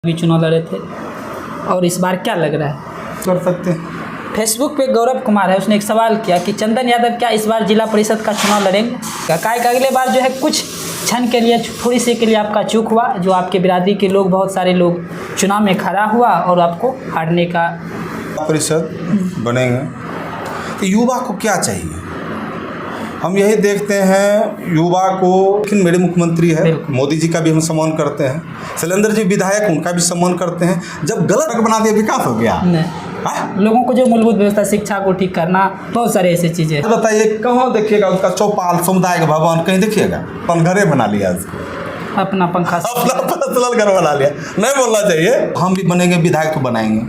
भी चुनाव लड़े थे और इस बार क्या लग रहा है कर सकते हैं। फेसबुक पे गौरव कुमार है, उसने एक सवाल किया कि चंदन यादव क्या इस बार जिला परिषद का चुनाव लड़ेंगे। कहा कि अगले बार जो है कुछ क्षण के लिए थोड़ी सी के लिए आपका चूक हुआ, जो आपके बिरादरी के लोग बहुत सारे लोग चुनाव में खड़ा हुआ और आपको हारने का। परिषद बनेंगे तो युवा को क्या चाहिए, हम यही देखते हैं युवा को। लेकिन मेरे मुख्यमंत्री है, मोदी जी का भी हम सम्मान करते हैं, शैलेंद्र जी विधायक उनका भी सम्मान करते हैं। जब गलत बना दिया विकास हो गया। लोगों को जो मूलभूत व्यवस्था शिक्षा को ठीक करना, बहुत सारे ऐसे चीज़ें। बताइए कहाँ देखिएगा उसका चौपाल समुदाय भवन, कहीं देखिएगा अपन घरे बना लिया, अपना पंखा अपना पर्सनल घर बना लिया। नहीं बोलना चाहिए, हम भी बनेंगे विधायक तो बनाएंगे,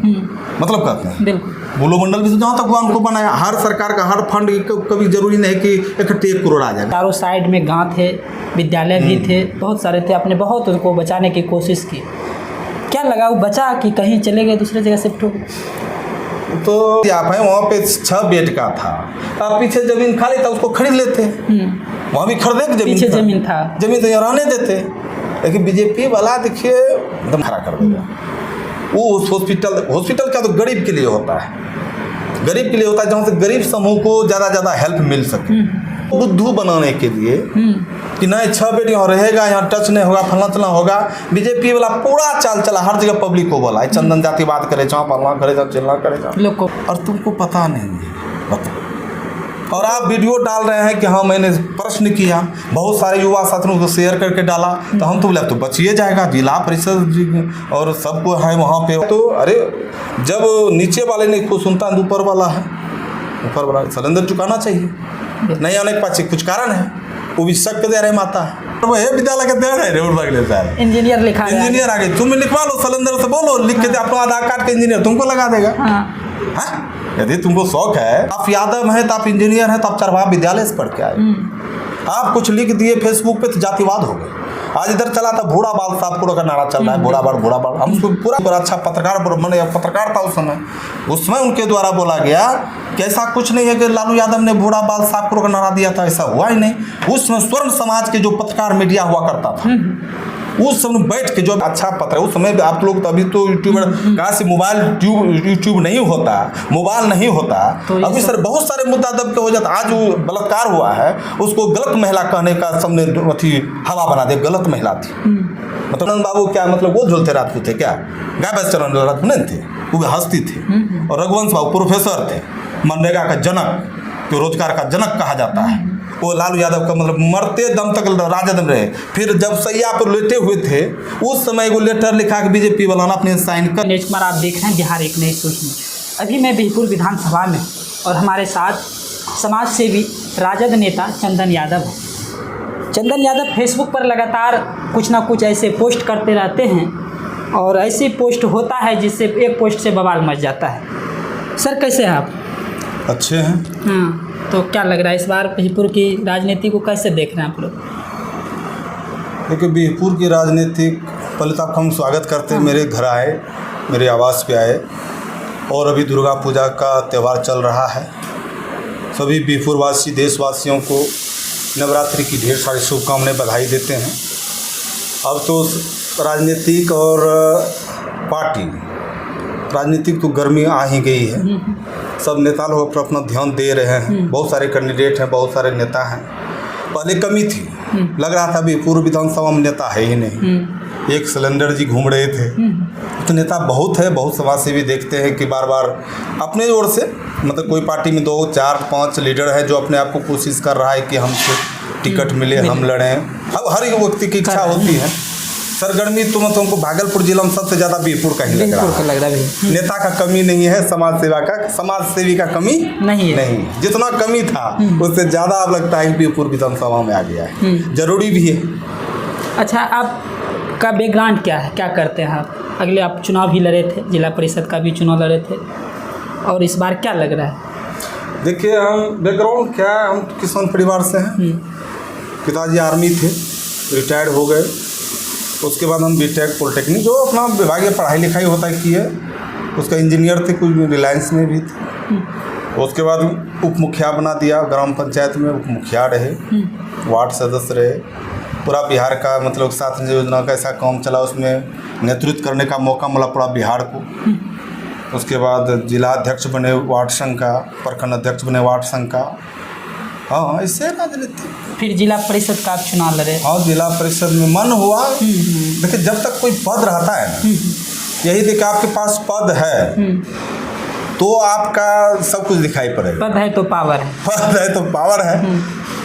मतलब कहते हैं। बिल्कुल बुलो मंडल भी तो जहाँ तक हुआ उनको बनाया। हर सरकार का हर फंड कभी जरूरी नहीं कि 1 करोड़ आ जाए। चारों साइड में गांव थे, विद्यालय भी थे, बहुत सारे थे, आपने बहुत उनको बचाने की कोशिश की। क्या लगा वो बचा कि कहीं चले गए दूसरे जगह शिफ्ट हो गए? तो आप हैं वहाँ पे 6 बेड का था, आप पीछे जमीन खाली था उसको खरीद लेते। वहाँ भी खरीदे पीछे जमीन था, जमीन तो यहाँ रहने देते। लेकिन बीजेपी वाला देखिए एकदम खड़ा कर देगा। वो उस हॉस्पिटल क्या तो गरीब के लिए होता है, गरीब के लिए होता है, जहाँ से गरीब समूह को ज़्यादा हेल्प मिल सके। बुद्धू बनाने के लिए कि नहीं 6 बेड यहाँ रहेगा, यहाँ टच नहीं होगा, फलना चलना होगा। बीजेपी वाला पूरा चाल चला, हर जगह पब्लिक को बोला चंदन जाति बात करे, चाँप पलना करे, जाओ चिल्ला करे जाओ लोग को। और तुमको पता नहीं है, बताओ। और आप वीडियो डाल रहे हैं कि हाँ मैंने प्रश्न किया, बहुत सारे युवा साथियों को शेयर करके डाला, तो हम तो बोले अब तो बचिए जाएगा जिला परिषद और सबको है वहाँ पे। तो अरे जब नीचे वाले नहीं खुद सुनता है, ऊपर वाला है, ऊपर वाला सिलेंडर चुकाना चाहिए। नहीं आने के पास कुछ कारण है, वो भी शक दे रहे माता है, तो वह विद्यालय के दे रहे इंजीनियर लिखा, इंजीनियर आगे तुम लिखवा लो, सिलेंडर से बोलो लिख के दे, अपना आधार कार्ड के इंजीनियर तुमको लगा देगा। हाँ? यदि तुमको शौक है, आप यादव हैं तो आप इंजीनियर हैं तो आप चरवाहा विद्यालय से पढ़ के आए। आप कुछ लिख दिए फेसबुक पे तो जातिवाद हो गए। आज इधर चला था बूढ़ा बाल साहब का नारा चल रहा है, बूढ़ा बाल। हम उसको पूरा अच्छा पत्रकार था उस समय उनके द्वारा बोला गया कि ऐसा कुछ नहीं है कि लालू यादव ने बूढ़ा बाल साहब का नारा दिया था, ऐसा हुआ ही नहीं। उस समय स्वर्ण समाज के जो पत्रकार मीडिया हुआ करता था, उस समय बैठ के जो अच्छा पत्र, उस समय आप लोग तो अभी तो यूट्यूबर कहाँ से मोबाइल यूट्यूब नहीं होता, मोबाइल नहीं होता, तो अभी सर बहुत सारे मुद्दा दब के हो जाता। आज वो बलात्कार हुआ है, उसको गलत महिला कहने का सबने अथी हवा बना दे, गलत महिला थी। मतलब बाबू क्या मतलब वो झोलते राजपूत थे क्या, गाय भैंस चरण राजपूत नहीं थे, वो हस्ती थे। और रघुवंश बाबू प्रोफेसर थे, मनरेगा का जनक, जो रोजगार का जनक कहा जाता है। वो लालू यादव का मतलब मरते दम तक राजद में रहे। फिर जब सैया पर लेटे हुए थे उस समय वो लेटर लिखा कि बीजेपी वाला अपने साइन कर। नीरज कुमार, आप देख रहे हैं बिहार एक नई सोच में। अभी मैं बिहपुर विधानसभा में और हमारे साथ समाज सेवी राजद नेता चंदन यादव हैं। चंदन यादव फेसबुक पर लगातार कुछ ना कुछ ऐसे पोस्ट करते रहते हैं और ऐसे पोस्ट होता है जिससे एक पोस्ट से बवाल मच जाता है। सर कैसे हैं आप? अच्छे हैं। हाँ, तो क्या लग रहा है इस बार बिहपुर की राजनीति को कैसे देख रहे हैं आप लोग? देखिए बिहपुर की राजनीतिक पहले तो आपका हम स्वागत करते हैं, मेरे घर आए, मेरे आवास पे आए। और अभी दुर्गा पूजा का त्यौहार चल रहा है। सभी बिहपुर वासी देशवासियों को नवरात्रि की ढेर सारी शुभकामनाएं, बधाई देते हैं। अब तो राजनीतिक और पार्टी राजनीतिक तो गर्मी आ ही गई है। सब नेता लोग अपना ध्यान दे रहे हैं, बहुत सारे कैंडिडेट हैं, बहुत सारे नेता हैं। पहले कमी थी, लग रहा था अभी पूर्व विधानसभा में नेता है ही नहीं। एक सिलेंडर जी घूम रहे थे, तो नेता बहुत है, बहुत समाज सेवी देखते हैं कि बार बार अपने ओर से मतलब कोई पार्टी में 2, 4, 5 लीडर है जो अपने आप को कोशिश कर रहा है कि हमसे टिकट मिले, हम लड़ें। अब हर एक व्यक्ति की इच्छा होती है। सरगर्मी तो मतलब हमको भागलपुर जिला में सबसे ज़्यादा बिहपुर का ही लग रहा है। नेता का कमी नहीं है, समाज सेवी का कमी नहीं। जितना कमी था उससे ज़्यादा अब लगता है कि बिहपुर विधानसभा में आ गया है, जरूरी भी है। अच्छा, आपका बैकग्राउंड क्या है, क्या करते हैं आप? अगले आप चुनाव भी लड़े थे, जिला परिषद का भी चुनाव लड़े थे और इस बार क्या लग रहा है? देखिए हम बैकग्राउंड क्या है, हम किसान परिवार से हैं। पिताजी आर्मी थे, रिटायर्ड हो गए। उसके बाद हम बीटेक पॉलिटेक्निक जो अपना विभागीय पढ़ाई लिखाई होता है की है, उसका इंजीनियर थे, कुछ रिलायंस में भी थे। उसके बाद उप मुखिया बना दिया, ग्राम पंचायत में उप मुखिया रहे, वार्ड सदस्य रहे। पूरा बिहार का मतलब 7 योजना का ऐसा काम चला, उसमें नेतृत्व करने का मौका मिला पूरा बिहार को। उसके बाद जिला अध्यक्ष बने वार्ड संघ का, प्रखंड अध्यक्ष बने वार्ड संघ का। हाँ, ऐसे राजनीति। फिर जिला परिषद का आप चुनाव लड़े। हाँ, जिला परिषद में मन हुआ। देखिए, जब तक कोई पद रहता है ना, यही देखिए आपके पास पद है तो आपका सब कुछ दिखाई पड़ेगा। पद है तो पावर है। पद है तो पावर है।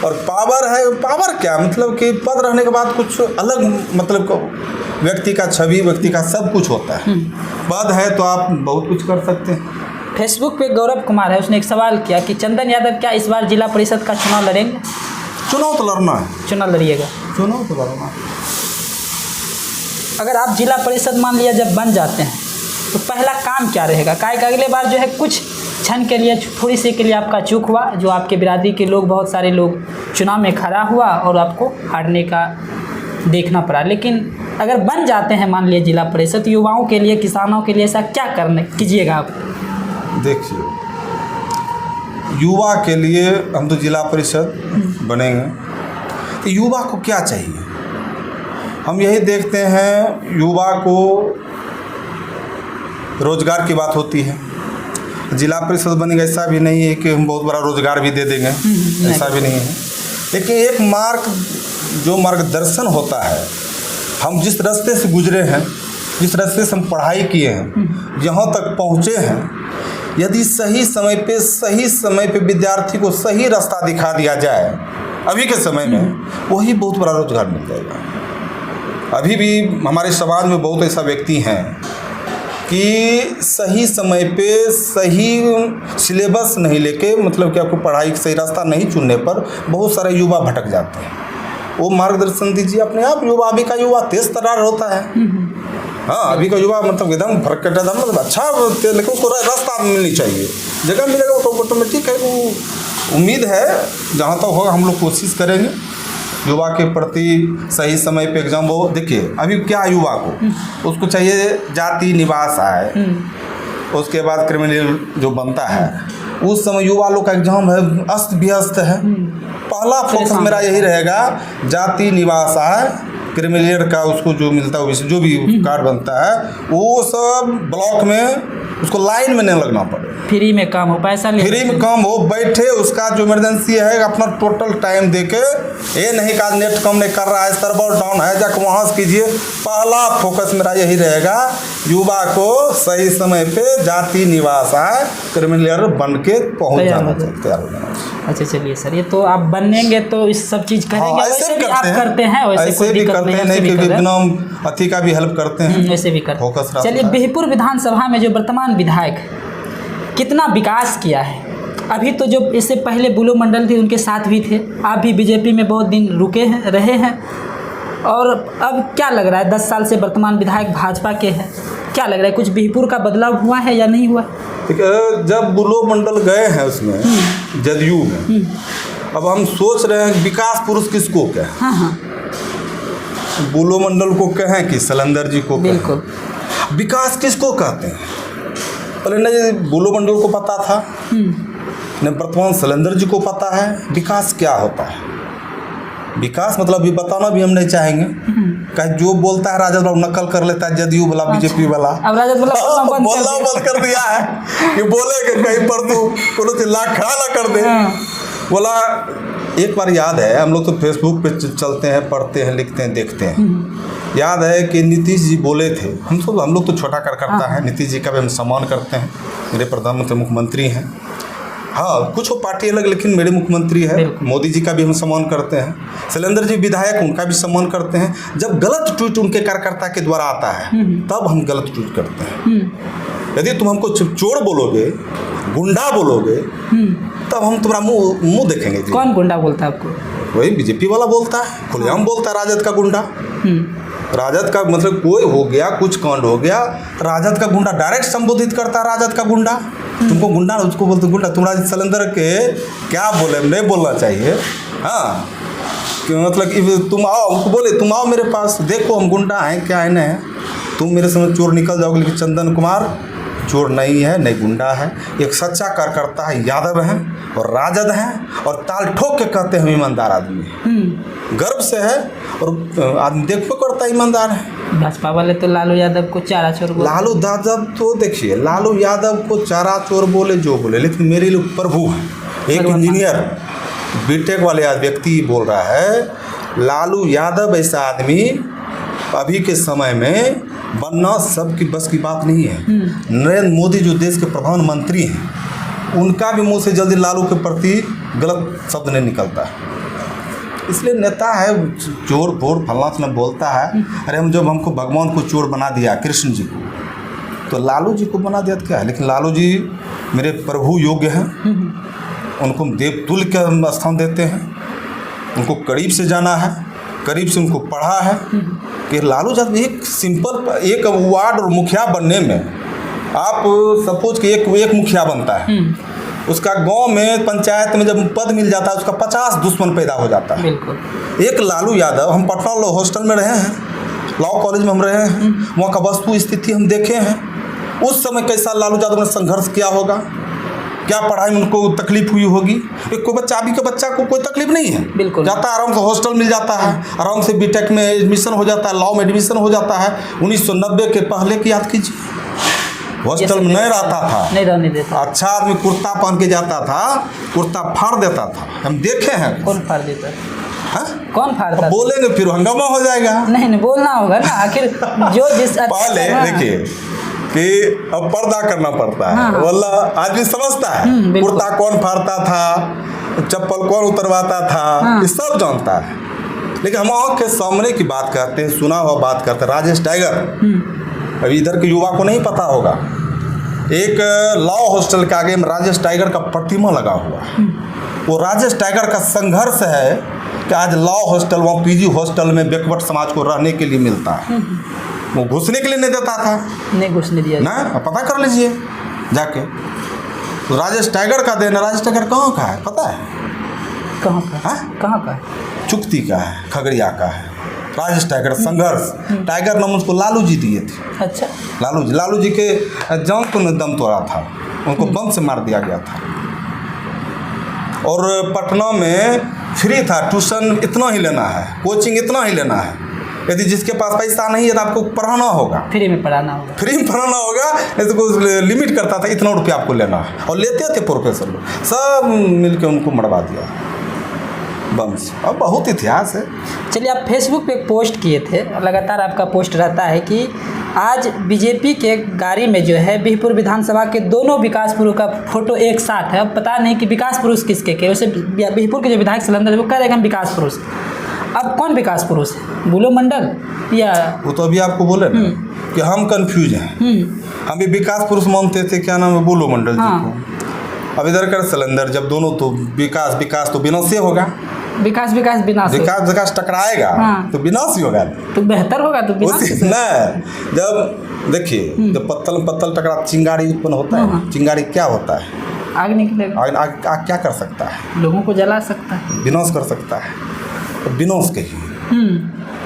और पावर है, पावर क्या मतलब कि पद रहने के बाद कुछ अलग मतलब व्यक्ति का छवि, व्यक्ति का सब कुछ होता है। पद है तो आप बहुत कुछ कर सकते हैं। फेसबुक पे गौरव कुमार है, उसने एक सवाल किया कि चंदन यादव क्या इस बार जिला परिषद का चुनाव लड़ेंगे? चुनाव तो लड़ना है। चुनाव लड़िएगा? चुनाव तो लड़ना है। अगर आप जिला परिषद मान लिया जब बन जाते हैं तो पहला काम क्या रहेगा? काहे कि अगले बार जो है कुछ क्षण के लिए, थोड़ी सी के लिए आपका चूक हुआ, जो आपके बिरादरी के लोग, बहुत सारे लोग चुनाव में खड़ा हुआ और आपको हारने का देखना पड़ा। लेकिन अगर बन जाते हैं मान लिया जिला परिषद, युवाओं के लिए, किसानों के लिए ऐसा क्या करने कीजिएगा आप? देखिए, युवा के लिए हम तो जिला परिषद बनेंगे तो युवा को क्या चाहिए? हम यही देखते हैं, युवा को रोजगार की बात होती है। जिला परिषद बनेगा ऐसा भी नहीं है कि हम बहुत बड़ा रोजगार भी दे देंगे, ऐसा भी नहीं है। लेकिन एक जो मार्गदर्शन होता है, हम जिस रास्ते से गुजरे हैं, जिस रास्ते से हम पढ़ाई किए हैं, जहाँ तक पहुँचे हैं, यदि सही समय पे विद्यार्थी को सही रास्ता दिखा दिया जाए अभी के समय में, वही बहुत बड़ा रोजगार मिल जाएगा। अभी भी हमारे समाज में बहुत ऐसा व्यक्ति हैं कि सही समय पे सही सिलेबस नहीं लेके, मतलब कि आपको पढ़ाई का सही रास्ता नहीं चुनने पर बहुत सारे युवा भटक जाते हैं। वो मार्गदर्शन दीजिए अपने आप। युवा, अभी का युवा तेज तर्रार होता है। हाँ, अभी का युवा मतलब एकदम फर्क कटा था, मतलब अच्छा, लेकिन उसको रास्ता मिलनी चाहिए, जगह मिलेगा तो ऑटोमेटिक है। वो उम्मीद है, जहाँ तक होगा हम लोग कोशिश करेंगे युवा के प्रति सही समय पे एग्जाम। वो देखिए, अभी क्या युवा को उसको चाहिए जाति निवास आय, उसके बाद क्रिमिनल जो बनता है, उस समय युवा लोग का एग्जाम है, अस्त व्यस्त है। पहला फोकस मेरा यही रहेगा, जाति निवास आय, क्रिमिनल का उसको जो मिलता है, जो भी कार्ड बनता है, वो सब ब्लॉक में उसको लाइन में नहीं लगना पड़े, फ्री में काम हो, पैसा ले, फ्री में काम हो, बैठे उसका जो इमरजेंसी है अपना टोटल टाइम देके, ये नहीं का नेट कम नहीं कर रहा है, सर्वर डाउन है, जाकर वहाँ से कीजिए। पहला फोकस मेरा यही रहेगा, युवा को सही समय पे जाति निवास आय, क्रिमिनल बन के पहुँच जाना चाहिए, तैयार हो जाना चाहिए। अच्छा, चलिए सर, ये तो आप बनेंगे तो इस सब चीज़ करेंगे। ऐसे भी आप करते हैं, ऐसे भी करते हैं, नहीं कि एकदम अति का भी हेल्प करते हैं, वैसे भी करते फोकस। हैं। चलिए, बिहपुर विधानसभा में जो वर्तमान विधायक कितना विकास किया है? अभी तो जो इससे पहले बुलो मंडल थे उनके साथ भी थे, आप भी बीजेपी में बहुत दिन रहे हैं, और अब क्या लग रहा है 10 साल से वर्तमान विधायक भाजपा के हैं, क्या लग रहा है कुछ बिहपुर का बदलाव हुआ है या नहीं हुआ? जब बुलो मंडल गए हैं उसमें जदयू में, अब हम सोच रहे हैं विकास पुरुष किसको कहें। हाँ, बुलो मंडल को कहें कि सलंदर जी को कहें, बिल्कुल। विकास किसको कहते हैं? पहले न बुलो मंडल को पता था, न वर्तमान सलंदर जी को पता है विकास क्या होता है। विकास मतलब भी बताना भी हम नहीं चाहेंगे, कहीं जो बोलता है राजद वाला नकल कर लेता है, जदयू वाला, बीजेपी वाला। अब राजद वाला बोलना बंद कर दिया है कि बोलेगे कहीं पर तो कोनो लाख खड़ा ना कर दे। बोला, एक बार याद है, हम लोग तो फेसबुक पे चलते हैं, पढ़ते हैं, लिखते हैं, देखते हैं। याद है कि नीतीश जी बोले थे, हम लोग तो छोटा करता है, नीतीश जी का भी हम सम्मान करते हैं, मेरे प्रधानमंत्री मुख्यमंत्री हैं। हाँ, कुछ वो पार्टी अलग, लेकिन मेरे मुख्यमंत्री है। मोदी जी का भी हम सम्मान करते हैं, शैलेंद्र जी विधायक, उनका भी सम्मान करते हैं। जब गलत ट्वीट उनके कार्यकर्ता के द्वारा आता है तब हम गलत ट्वीट करते हैं। यदि तुम हमको चोर बोलोगे, गुंडा बोलोगे, तब हम तुम्हारा मुंह देखेंगे। कौन गुंडा बोलता है आपको? वही बीजेपी वाला बोलता है, खुलेआम बोलता है राजद का गुंडा। राजद का मतलब कोई हो गया, कुछ कांड हो गया, राजद का गुंडा डायरेक्ट संबोधित करता है, राजद का गुंडा। तुमको गुंडा, उसको बोलते गुंडा। तुम्हारा सलंदर के क्या बोले, नहीं बोलना चाहिए। हाँ, कि मतलब कि तुम आओ, हमको बोले तुम आओ मेरे पास, देखो हम गुंडा हैं क्या है नहीं, तुम मेरे समय चोर निकल जाओगे। लेकिन चंदन कुमार चोर नहीं है, नहीं गुंडा है, एक सच्चा कार्यकर्ता है, यादव हैं और राजद हैं, और ताल ठोक के कहते हैं हम ईमानदार आदमी हैं। गर्व से है और आदमी देखो करता ईमानदार है। भाजपा वाले तो लालू यादव को चारा चोर बोलते हैं। लालू यादव तो देखिए, लालू यादव को चारा चोर बोले जो बोले, लेकिन मेरे लिए प्रभु है। एक भगवान इंजीनियर बीटेक वाले व्यक्ति बोल रहा है लालू यादव ऐसा आदमी अभी के समय में बनना सबकी बस की बात नहीं है। नरेंद्र मोदी जो देश के प्रधानमंत्री हैं, उनका भी मुंह से जल्दी लालू के प्रति गलत शब्द नहीं निकलता है। इसलिए नेता है चोर फोर फलना फलना बोलता है। अरे हम जब हमको भगवान को चोर बना दिया कृष्ण जी को, तो लालू जी को बना दिया तो क्या है। लेकिन लालू जी मेरे प्रभु योग्य हैं, उनको देवतुल्य का हम स्थान देते हैं। उनको करीब से जाना है, करीब से उनको पढ़ा है कि लालू यादव एक सिंपल एक वार्ड और मुखिया बनने में, आप सपोज कि एक मुखिया बनता है, उसका गांव में पंचायत में जब पद मिल जाता है उसका 50 दुश्मन पैदा हो जाता है। बिल्कुल। एक लालू यादव, हम पटना लॉ हॉस्टल में रहे हैं, लॉ कॉलेज में हम रहे हैं, वहाँ का वस्तु स्थिति हम देखे हैं। उस समय कैसा लालू यादव ने संघर्ष किया होगा, क्या पढ़ाई में उनको तकलीफ हुई होगी। एक कोई बच्चा, अभी के बच्चा को कोई तकलीफ नहीं है, बिल्कुल जाता है आराम से, हॉस्टल मिल जाता है, आराम से बीटेक में एडमिशन हो जाता है, लॉ में एडमिशन हो जाता है। 1990 के पहले की याद कीजिए, हॉस्टल में नहीं रहता था, नहीं रहने देता। अच्छा आदमी कुर्ता पहन के जाता था, कुर्ता फाड़ देता था, हम देखे हैं। कौन फाड़ देता? हाँ? कौन फाड़ता? बोलेंगे फिर हंगामा हो जाएगा। नहीं बोलना होगा ना, आखिर जो जिस पहले देखिए कि अब पर्दा करना पड़ता है, वल्ला आदमी समझता है कुर्ता कौन फाड़ता था, चप्पल कौन उतरवाता था, ये सब जानता है। लेकिन हम आँख के सामने की बात करते हैं, सुना हुआ बात करते हैं। राजेश टाइगर, अभी इधर के युवा को नहीं पता होगा, एक लॉ हॉस्टल के आगे में राजेश टाइगर का प्रतिमा लगा हुआ है। वो राजेश टाइगर का संघर्ष है कि आज लॉ हॉस्टल, वहाँ पीजी हॉस्टल में बैकवर्ड समाज को रहने के लिए मिलता है, वो घुसने के लिए नहीं देता था, नहीं घुसने दिया ना। पता कर लीजिए जाके, तो राजेश टाइगर का देना। राजेश टाइगर कहाँ का है पता है? कहाँ का? कहाँ का? चुक्ती का है, खगड़िया का है। राजेश टाइगर संघर्ष, टाइगर नाम उसको लालू जी दिए थे। अच्छा। लालू जी के जान को दम तोड़ा था, उनको बम से मार दिया गया था। और पटना में फ्री था, ट्यूशन इतना ही लेना है, कोचिंग इतना ही लेना है। यदि जिसके पास पैसा नहीं है तो आपको पढ़ाना होगा, फ्री में पढ़ाना होगा, फ्री में पढ़ाना होगा। नहीं तो लिमिट करता था, इतना रुपया आपको लेना है, और लेते थे प्रोफेसर लोग, सब मिल के उनको मरवा दिया बम से। अब बहुत इतिहास है। चलिए, आप फेसबुक पे एक पोस्ट किए थे, लगातार आपका पोस्ट रहता है कि आज बीजेपी के गाड़ी में जो है बिहपुर विधानसभा के दोनों विकास पुरुष का फोटो एक साथ है। अब पता नहीं कि विकास पुरुष किसके के, वैसे बिहपुर के जो विधायक सिलेंडर वो कह रहे हैं हम विकास पुरुष। अब कौन विकास पुरुष है, बुलो मंडल या? वो तो अभी आपको बोले ना कि हम कंफ्यूज हैं। हम भी विकास पुरुष मानते थे, क्या नाम है, बुलो मंडल जी को। अब इधर कर सिलेंडर, जब दोनों तो विकास तो विनाश से होगा, विकास विकास टकराएगा तो विनाश ही होगा, तो बेहतर होगा तो विनाश न। जब देखिए जब पत्तल टकरा चिंगारी उत्पन्न होता है, चिंगारी क्या होता है, आग निकलेगा। आग क्या कर सकता है, लोगों को जला सकता है, विनाश कर सकता है, तो विनाश के ही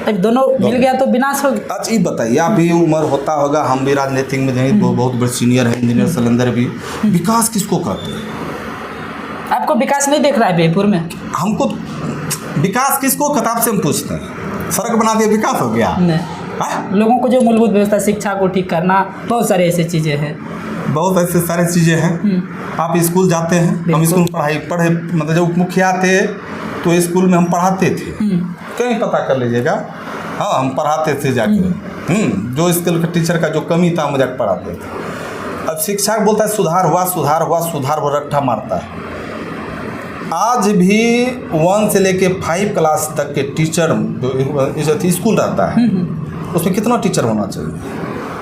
अब दोनों मिल गया तो विनाश हो गया। अच्छा ये बताइए, आप भी उम्र होता होगा, हम भी राजनीतिक में जाएंगे, बहुत बड़े सीनियर है, इंजीनियर सिलेंडर भी। विकास किसको कहते हैं? आपको विकास नहीं देख रहा है बिहपुर में? हमको विकास किसको किताब से हम पूछते हैं, सड़क बना दिया विकास हो गया? नहीं, लोगों को जो मूलभूत व्यवस्था, शिक्षा को ठीक करना, बहुत सारे ऐसे चीज़ें हैं, बहुत ऐसे सारे चीज़ें हैं। आप स्कूल जाते हैं, हम स्कूल पढ़े, मतलब जब मुखिया थे तो स्कूल में हम पढ़ाते थे, कहीं पता कर लीजिएगा। हाँ, हम पढ़ाते थे जाके, जो स्कूल के टीचर का जो कमी था मुझे पढ़ाते थे। अब शिक्षा बोलता है सुधार हुआ रट्ठा मारता है। आज भी 1 से लेके 5 क्लास तक के टीचर स्कूल रहता है, उसमें कितना टीचर होना चाहिए?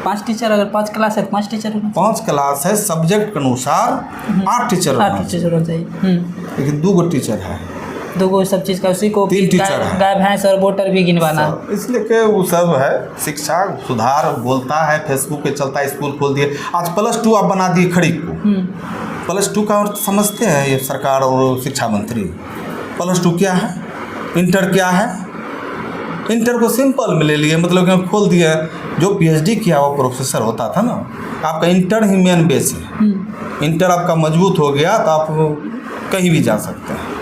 5 टीचर। अगर 5 क्लास है 5 टीचर होना चाहिए। 5 क्लास है, सब्जेक्ट के अनुसार 8 टीचर होना चाहिए। लेकिन 2 गो टीचर है, 2 गो सब चीज़ का, उसी को 3 टीचर है, गाय भैंस और वोटर भी गिनवाना। इसलिए कि वो सब है शिक्षा सुधार बोलता है, फेसबुक पे चलता है, स्कूल खोल दिए। आज +2 आप बना दिए खड़ी को। +2 का अर्थ समझते हैं ये सरकार और शिक्षा मंत्री? +2 क्या है, इंटर क्या है? इंटर को सिंपल में ले लिए, मतलब कि खोल दिया। जो PhD किया हुआ प्रोफेसर होता था ना, आपका इंटर ही मेन बेस है। इंटर आपका मजबूत हो गया तो आप कहीं भी जा सकते हैं।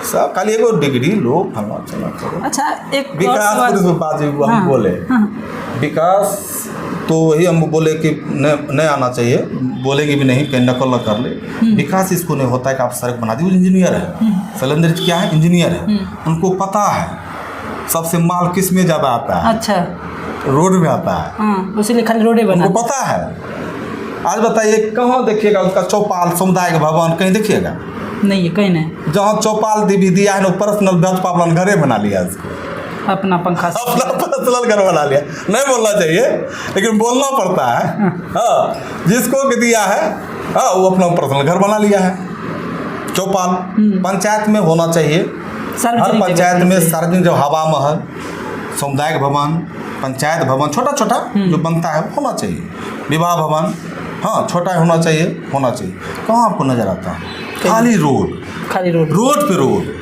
सब खाली एगो डिग्री लो फलना चला करो। अच्छा, एक और विकास सवाल- पुरुष में बात हम हाँ, बोले हाँ, विकास तो वही हम बोले कि नहीं आना चाहिए, बोलेंगे भी नहीं, कहीं नकल न कर ले। विकास इसको नहीं होता है कि आप सड़क बना दी। वो इंजीनियर है, शैलेंद्र जी क्या है, इंजीनियर है, उनको पता है सबसे माल किस में ज़्यादा आता है, अच्छा, रोड में आता है, हाँ, उसीलिए खाली रोडे बना। उनको पता है। आज बताइए कहाँ देखिएगा उसका चौपाल सामुदायिक भवन, कहीं देखिएगा नहीं है, कहीं नहीं। जहाँ चौपाल भी दिया है ना, पर्सनल व्यवस्था घरे बना लिया उसको, अपना पंखा से। अपना पर्सनल घर बना लिया। नहीं बोलना चाहिए लेकिन बोलना पड़ता है। हाँ, जिसको भी दिया है हाँ वो अपना पर्सनल घर बना लिया है। चौपाल पंचायत में होना चाहिए, हर सार्वजनिक पंचायत जगह में पे। सार्वजनिक जो हवा महल, सामुदायिक भवन, पंचायत भवन छोटा छोटा जो बनता है होना चाहिए, विवाह भवन हाँ छोटा होना चाहिए, होना चाहिए। कहाँ आपको नजर आता है? खाली रोड, खाली रोड। रोड पे रोड।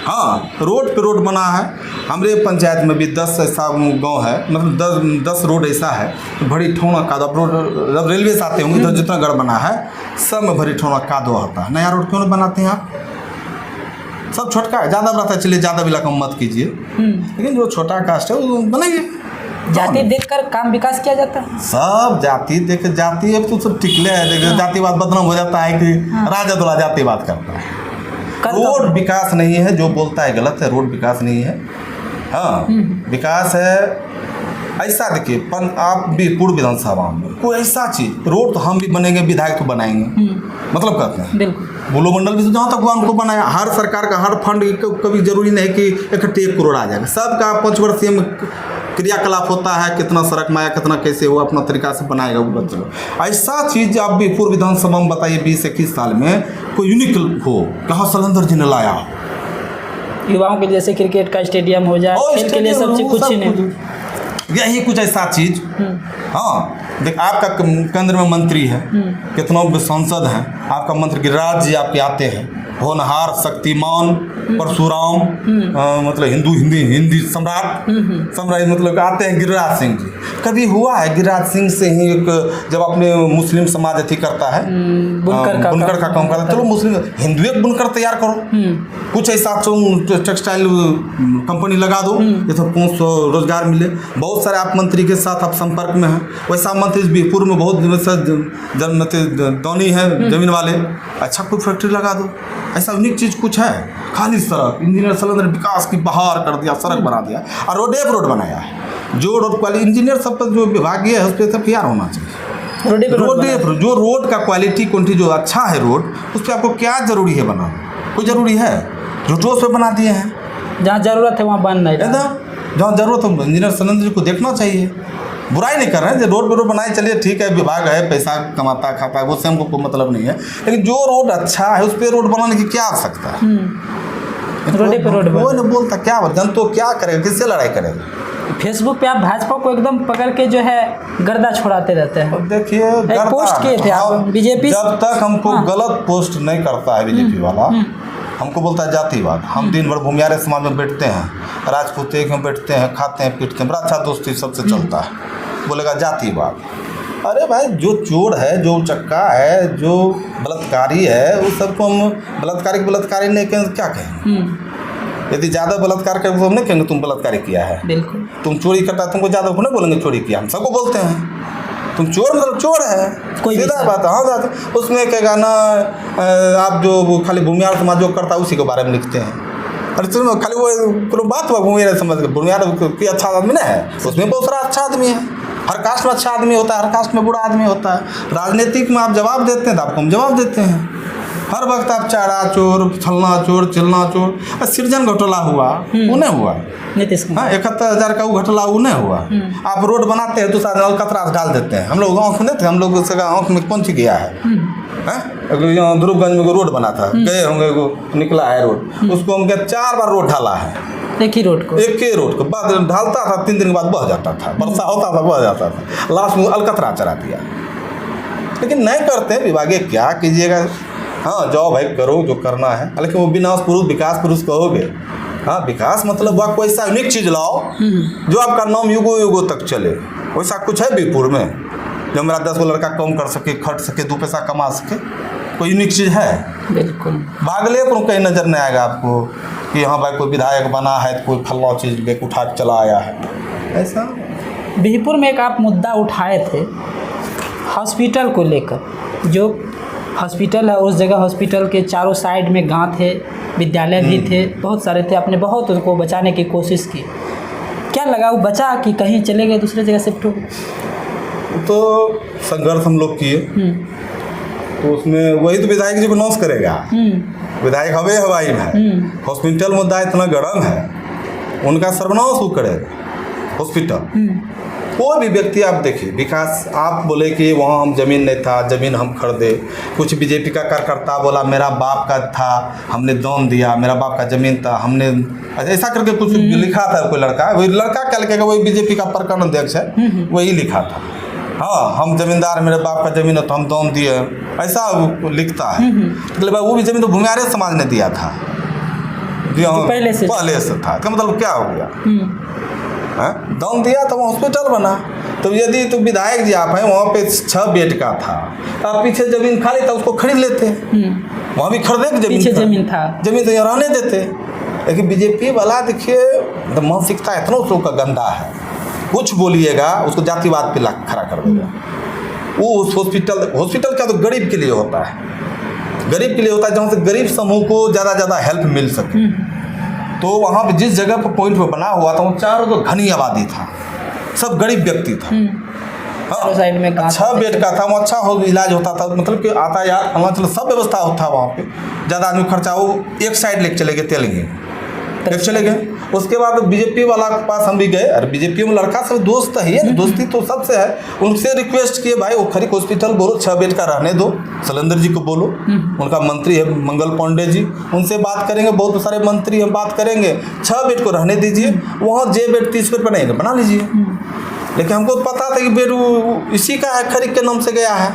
हाँ, रोड पे रोड बना है। हमारे पंचायत में भी 10 ऐसा गांव है, मतलब 10 रोड ऐसा है, भरी ठोना कादो। अब रोड जब रेलवे से आते होंगे तो जितना गढ़ बना है सब में भरी ठोना कादो होता है। नया रोड क्यों नहीं बनाते हैं आप? सब छोटका है, ज़्यादा बढ़ता है, चलिए ज़्यादा इलाका मत कीजिए, लेकिन जो छोटा कास्ट है वो बनाइए। जाति देखकर काम विकास किया जाता है। सब जाति देख जाति अब तो सब टिकले है, देखिए जातिवाद बदनाम हो जाता है कि राजद वाला जातिवाद करता है। रोड विकास नहीं है, जो बोलता है गलत है। रोड विकास नहीं है। हाँ, विकास है ऐसा। देखिए आप भी पूर्व विधानसभा में कोई ऐसा चीज, रोड तो हम भी बनेंगे, विधायक तो बनाएंगे, मतलब कहते हैं बिल्कुल। बोलो मंडल भी जहाँ तक हुआ उनको बनाया। हर सरकार का हर फंड कभी जरूरी नहीं कि इकट्ठे 1 करोड़ आ जाएगा। सबका 5 वर्षीय में क्रियाकलाप होता है, कितना सड़क में आया, कितना कैसे हुआ, अपना तरीका से बनाएगा वो बच्चे। ऐसा चीज़ आप भी पूर्व विधानसभा में बताइए 20-21 साल में कोई यूनिक हो, कहाँ शैलेंद्र जी ने लाया। युवाओं के जैसे क्रिकेट का स्टेडियम हो जाए, खेल के लिए सब चीज कुछ ही नहीं, यही कुछ ऐसा चीज। हाँ, देख आपका केंद्र में मंत्री है, कितनों सांसद हैं, आपका मंत्री गिरिराज जी आपके आते हैं, होनहार, शक्तिमान, परशुराम, मतलब हिंदी सम्राट मतलब आते हैं गिरिराज सिंह जी। कभी हुआ है गिरिराज सिंह से ही एक, जब अपने मुस्लिम समाज अथी करता है, बुनकर का काम करता है, चलो मुस्लिम हिंदू एक बुनकर तैयार करो, कुछ ऐसा टेक्सटाइल कंपनी लगा दो, जैसे 500 रोजगार मिले। बहुत सारे आप मंत्री के साथ आप संपर्क में हैं। वैसा मंत्री बीरपुर में बहुत दौनी है जमीन वाले, अच्छा कोई फैक्ट्री लगा दो। ऐसा यूनिक चीज़ कुछ है? खाली सड़क, इंजीनियर शैलेंद्र विकास की बहार कर दिया, सड़क बना दिया और रोड बनाया है। जो रोड क्वालिटी इंजीनियर सब पर जो विभागीय है उस पर सब तैयार होना चाहिए। रोड जो रोड का क्वालिटी जो अच्छा है रोड, उस पर आपको क्या जरूरी है बनाना? कोई जरूरी है? रोड पे बना दिए हैं, जहाँ जरूरत है वहाँ बन नहीं रहा। जहाँ जरूरत है इंजीनियर शैलेंद्र जी को देखना चाहिए। बुराई नहीं कर रहे हैं, जो रोड बनाए चलिए ठीक है, विभाग है, पैसा कमाता खाता है, वो से हमको कोई मतलब नहीं है, लेकिन जो रोड अच्छा है उस पर रोड बनाने की क्या आवश्यकता है? रोडे पे रोड वो नहीं बोलता, क्या जन तो क्या करेगा, किससे लड़ाई करेगा? फेसबुक पे आप भाजपा को एकदम पकड़ के जो है गर्दा छोड़ाते रहते हैं। अब देखिए पोस्ट किए थे आप बीजेपी, जब तक हमको गलत पोस्ट नहीं करता है बीजेपी वाला, हमको बोलता है जातिवाद। हम दिन भर भूमियारे समाज में बैठते हैं, राजपूत एक में बैठते हैं, खाते हैं पीटते हैं, बड़ा अच्छा दोस्ती सबसे चलता है, बोलेगा जातिवाद। अरे भाई, जो चोर है, जो चक्का है, जो बलात्कारी है, उस सबको हम बलात्कारी नहीं कहेंगे, क्या कहेंगे? यदि ज़्यादा बलात्कार करेंगे तो हम नहीं कहेंगे तुम बलात्कारी किया है। बिल्कुल। तुम चोरी करता है, तुमको ज़्यादा नहीं बोलेंगे चोरी किया, हम सबको बोलते हैं तुम चोर, मतलब चोर है, कोई सीधा बात है। हाँ, उसमें कहेगा ना आप जो खाली भूमियार समाज जो करता है उसी के बारे में लिखते हैं। अरे सुनो, खाली वो बात हुआ भूमियार समाज, भूमियार कोई अच्छा आदमी नहीं है, उसमें बहुत सारा अच्छा आदमी है। हर कास्ट में अच्छा आदमी होता है, हर कास्ट में बुरा आदमी होता है। राजनीतिक में आप जवाब देते हैं तो आपको हम जवाब देते हैं। हर वक्त आप चारा चोर, फलना चोर, चिलना चोर। सृजन घोटाला हुआ, वो नहीं हुआ नीतीश कुमार, हाँ 71,000 का वो घोटाला वो नहीं हुआ। आप रोड बनाते हैं तो साथ अलकतरा डाल देते हैं। हम लोग आँख में थे, हम लोग आँख में कौन सी गया है? यहाँ ध्रुवगंज में रोड बना था, गए होंगे, निकला है रोड, उसको हम 4 बार रोड ढाला है, एक ही रोड को बाद ढालता था, 3 दिन के बाद बह जाता था, वर्षा होता था बह जाता था, लास्ट में अलकतरा चढ़ा दिया। लेकिन नहीं करते विभागीय, क्या कीजिएगा? हाँ, जाओ भाई करो जो करना है, लेकिन वो विनाश पुरुष विकास पुरुष कहोगे। हाँ, विकास मतलब वह कोई ऐसा यूनिक चीज़ लाओ जो आपका नाम युगों युगों तक चले। वैसा कुछ है बीरपुर में जो मेरा 10 गो लड़का काम कर सके, खट सके, 2 पैसा कमा सके? कोई यूनिक चीज़ है? बिल्कुल। भागलपुर कहीं नज़र नहीं आएगा आपको कि हाँ भाई कोई विधायक बना है तो कोई फल्ला चीज़ लेके उठा के चला आया है, ऐसा। बिहपुर में एक आप मुद्दा उठाए थे हॉस्पिटल को लेकर, जो हॉस्पिटल है उस जगह हॉस्पिटल के चारों साइड में गांव थे, विद्यालय भी थे, बहुत सारे थे, आपने बहुत उनको बचाने की कोशिश की, क्या लगा वो बचा कि कहीं चले गए दूसरे जगह शिफ्ट हो? तो संघर्ष हम लोग किए, तो उसमें वही तो विधायक जी को नॉस करेगा। विधायक हवे हवाई है, हॉस्पिटल मुद्दा इतना गर्म है, उनका सर्वनाश वो करेगा हॉस्पिटल। कोई भी व्यक्ति आप देखिए, विकास आप बोले कि वहाँ हम ज़मीन नहीं था, ज़मीन हम खरीदे, कुछ बीजेपी का कार्यकर्ता बोला मेरा बाप का था, हमने दान दिया, मेरा बाप का ज़मीन था, हमने ऐसा करके कुछ लिखा था। कोई लड़का, वही लड़का क्या लिखेगा, वही बीजेपी का प्रखंड अध्यक्ष है, वही लिखा था। हाँ, हम जमींदार, मेरे बाप का ज़मीन है तो हम दान दिए, ऐसा वो लिखता है। मतलब वो भी ज़मीन तो भूमिहार समाज ने दिया था, पहले से था। इसका मतलब क्या हो गया, दान दिया तो वहाँ हॉस्पिटल बना। तो यदि तो विधायक जी आप हैं, वहाँ पे 6 बेड का था, तो आप पीछे ज़मीन खाली था उसको खरीद लेते, वहाँ भी खरीदे की ज़मीन था, ज़मीन तो यहाँ रहने देते। लेकिन बीजेपी वाला देखिए मानसिकता इतना उस लोग का गंदा है, कुछ बोलिएगा उसको जातिवाद पे खड़ा कर देगा। वो उस हॉस्पिटल का तो गरीब के लिए होता है, गरीब के लिए होता है, जहाँ से गरीब समूह को ज़्यादा हेल्प मिल सके। तो वहाँ पे जिस जगह पर पॉइंट पर बना हुआ था वो चारों तो घनी आबादी था, सब गरीब व्यक्ति था। हाँ, साइड में 6 बेड का था, वो अच्छा हो इलाज होता था, मतलब कि आता यार फला चलो सब व्यवस्था होता वहाँ पे। ज़्यादा आदमी खर्चा, वो एक साइड लेके चले गए, तेलंगे लेके चले गए। उसके बाद बीजेपी वाला के पास हम भी गए, अरे बीजेपी में लड़का सब दोस्त है, दोस्ती तो सबसे है। उनसे रिक्वेस्ट किए भाई वो खरीक हॉस्पिटल बोलो 6 बेड का रहने दो, शैलेंद्र जी को बोलो, उनका मंत्री है मंगल पांडे जी, उनसे बात करेंगे, बहुत सारे मंत्री हम बात करेंगे, 6 बेड को रहने दीजिए, वहाँ जे बेड 30 बेड बनाएंगे बना लीजिए। लेकिन हमको पता था कि बेड इसी का है, खरीक के नाम से गया है।